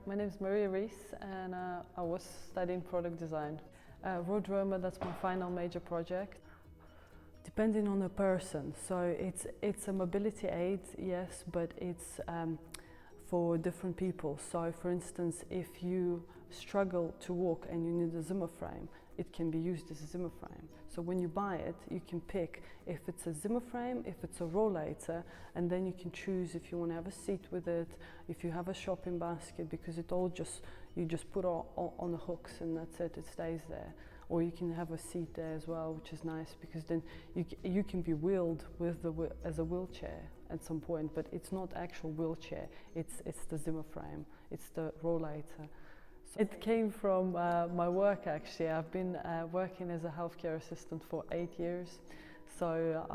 My name is Marija Reis and I was studying product design. RoadRoamer, that's my final major project. Depending on the person, so it's a mobility aid, yes, but it's for different people. So for instance, if you struggle to walk and you need a Zimmer frame, it can be used as a Zimmer frame. So when you buy it, you can pick if it's a Zimmer frame, if it's a rollator, and then you can choose if you want to have a seat with it, if you have a shopping basket, because it all you just put on the hooks and that's it, it stays there. Or you can have a seat there as well, which is nice because then you can be wheeled with as a wheelchair at some point, but it's not actual wheelchair, it's the Zimmer frame, it's the rollator. So it came from my work actually. I've been working as a healthcare assistant for 8 years. So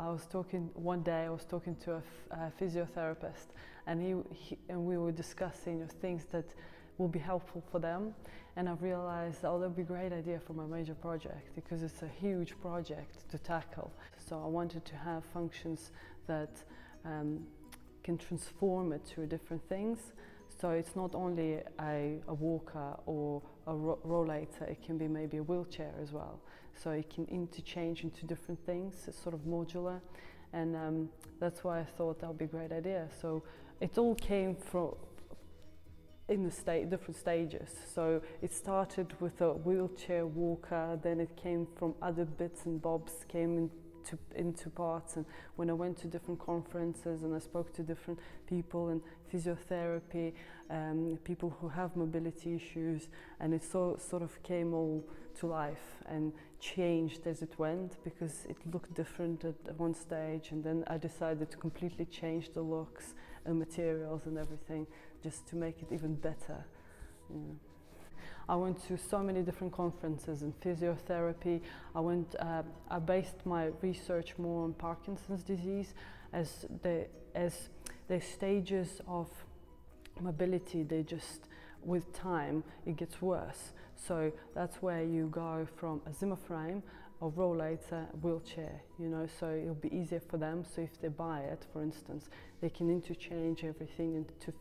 one day I was talking to a physiotherapist and we were discussing things that will be helpful for them, and I realized, oh, that would be a great idea for my major project because it's a huge project to tackle. So I wanted to have functions that can transform it to different things. So it's not only a walker or a rollator, it can be maybe a wheelchair as well. So it can interchange into different things, it's sort of modular, and that's why I thought that would be a great idea. So it all came from in the different stages. So it started with a wheelchair walker, then it came from other bits and bobs, came into parts, and when I went to different conferences and I spoke to different people in physiotherapy, people who have mobility issues, and it sort of came all to life and changed as it went because it looked different at one stage, and then I decided to completely change the looks and materials and everything just to make it even better. Yeah. I went to so many different conferences in physiotherapy. I based my research more on Parkinson's disease as the stages of mobility, with time it gets worse. So that's where you go from a Zimmer frame, a rollator, wheelchair, so it'll be easier for them. So if they buy it, for instance, they can interchange everything and to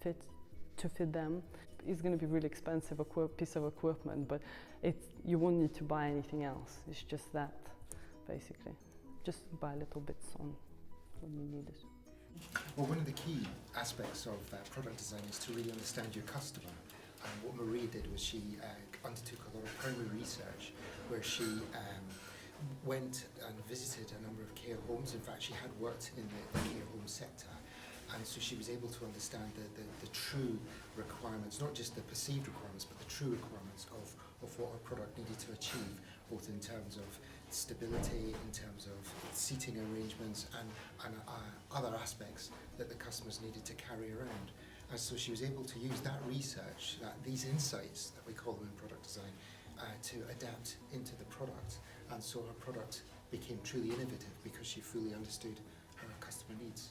fit them. It's going to be really expensive piece of equipment, but you won't need to buy anything else. It's just that, basically. Just buy little bits on when you need it. Well, one of the key aspects of product design is to really understand your customer. And what Marie did was she undertook a lot of primary research where she went and visited a number of care homes. In fact, she had worked in the care home sector. And so she was able to understand the true requirements, not just the perceived requirements, but the true requirements of what our product needed to achieve, both in terms of stability, in terms of seating arrangements, and other aspects that the customers needed to carry around. And so she was able to use that research, these insights that we call them in product design, to adapt into the product. And so her product became truly innovative because she fully understood her customer needs.